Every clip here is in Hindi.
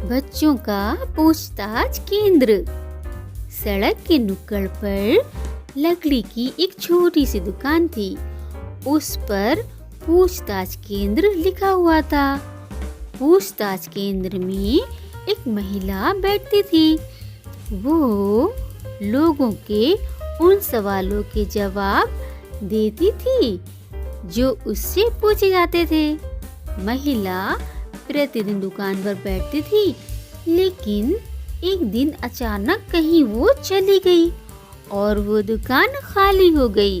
बच्चों का पूछताछ केंद्र। सड़क के नुक्कड़ पर लकड़ी की एक छोटी सी दुकान थी। उस पर पूछताछ केंद्र लिखा हुआ था। पूछताछ केंद्र में एक महिला बैठती थी। वो लोगों के उन सवालों के जवाब देती थी जो उससे पूछे जाते थे। महिला प्रतिदिन दुकान पर बैठती थी, लेकिन एक दिन अचानक कहीं वो चली गई और वो दुकान खाली हो गई।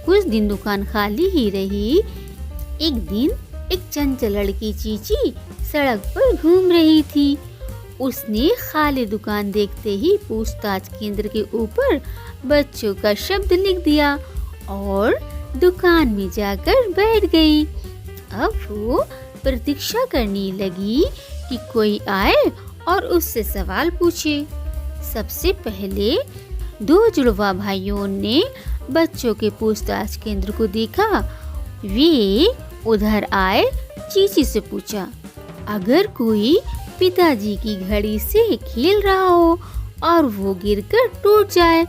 कुछ दिन दुकान खाली ही रही। एक दिन एक चंचल लड़की चींची सड़क पर घूम रही थी। उसने खाली दुकान देखते ही पूछताछ केंद्र के ऊपर बच्चों का शब्द लिख दिया और दुकान में जाकर बैठ गई। अब वो प्रतीक्षा करने लगी कि कोई आए और उससे सवाल पूछे। सबसे पहले दो जुड़वा भाइयों ने बच्चों के पूछताछ केंद्र को देखा। वे उधर आए, चीची से पूछा, अगर कोई पिताजी की घड़ी से खेल रहा हो और वो गिरकर टूट जाए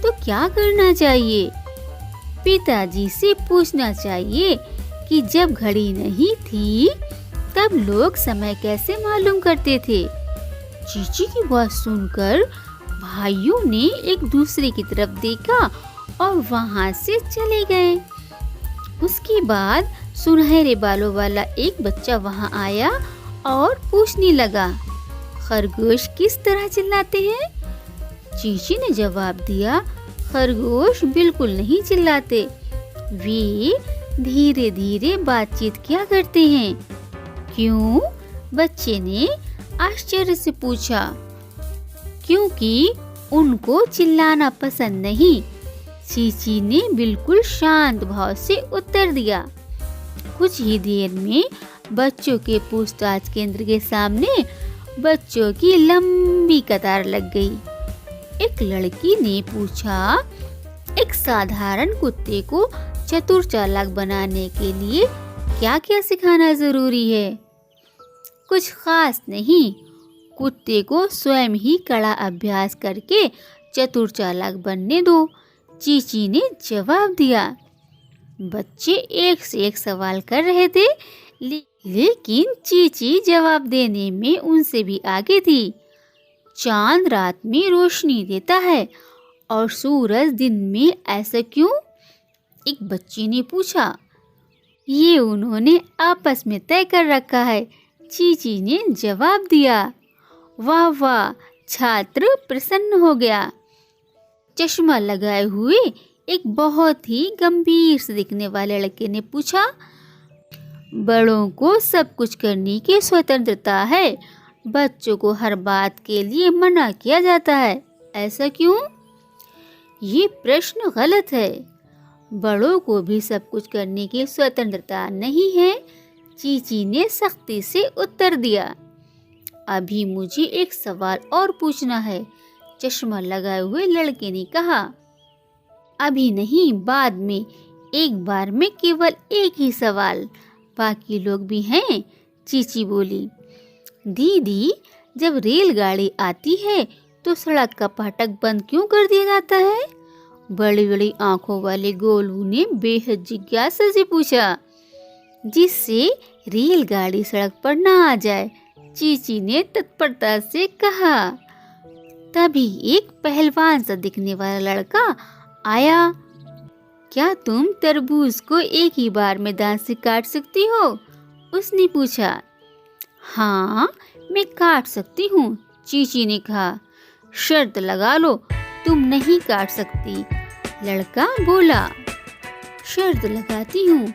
तो क्या करना चाहिए? पिताजी से पूछना चाहिए कि जब घड़ी नहीं थी तब लोग समय कैसे मालूम करते थे। चीची की बात सुनकर भाइयों ने एक दूसरे की तरफ देखा और वहां से चले गए। उसके बाद सुनहरे बालों वाला एक बच्चा वहां आया और पूछने लगा, खरगोश किस तरह चिल्लाते हैं? चीची ने जवाब दिया, खरगोश बिल्कुल नहीं चिल्लाते, वे धीरे धीरे बातचीत किया करते हैं। क्यों? बच्चे ने आश्चर्य से पूछा। क्योंकि उनको चिल्लाना पसंद नहीं, चीची ने बिल्कुल शांत भाव से उत्तर दिया। कुछ ही देर में बच्चों के पूछताछ केंद्र के सामने बच्चों की लंबी कतार लग गई। एक लड़की ने पूछा, एक साधारण कुत्ते को चतुर चालाक बनाने के लिए क्या क्या सिखाना जरूरी है? कुछ खास नहीं, कुत्ते को स्वयं ही कड़ा अभ्यास करके चतुर चालाक बनने दो, चीची ने जवाब दिया। बच्चे एक से एक सवाल कर रहे थे, लेकिन चीची जवाब देने में उनसे भी आगे थी। चांद रात में रोशनी देता है और सूरज दिन में, ऐसा क्यों? एक बच्चे ने पूछा। ये उन्होंने आपस में तय कर रखा है, चीची ने जवाब दिया। वाह वाह, छात्र प्रसन्न हो गया। चश्मा लगाए हुए एक बहुत ही गंभीर से दिखने वाले लड़के ने पूछा, बड़ों को सब कुछ करने की स्वतंत्रता है, बच्चों को हर बात के लिए मना किया जाता है, ऐसा क्यों? ये प्रश्न गलत है। बड़ों को भी सब कुछ करने की स्वतंत्रता नहीं है, चीची ने सख्ती से उत्तर दिया। अभी मुझे एक सवाल और पूछना है, चश्मा लगाए हुए लड़के ने कहा। अभी नहीं, बाद में, एक बार में केवल एक ही सवाल, बाकी लोग भी हैं, चीची बोली। दीदी, जब रेलगाड़ी आती है तो सड़क का फाटक बंद क्यों कर दिया जाता है? बड़ी बड़ी आंखों वाले गोलू ने बेहद जिज्ञासा से पूछा। जिससे रेलगाड़ी सड़क पर ना आ जाए, चीची ने तत्परता से कहा। तभी एक पहलवान सा दिखने वाला लड़का आया। क्या तुम तरबूज को एक ही बार में दांत से काट सकती हो? उसने पूछा। हाँ, मैं काट सकती हूँ, चीची ने कहा। शर्त लगा लो, तुम नहीं काट सकती, लड़का बोला। शर्त लगाती हूँ।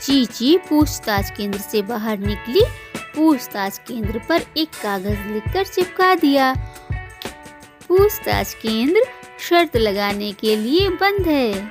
चीची पूछताछ केंद्र से बाहर निकली। पूछताछ केंद्र पर एक कागज लिखकर चिपका दिया। पूछताछ केंद्र शर्त लगाने के लिए बंद है।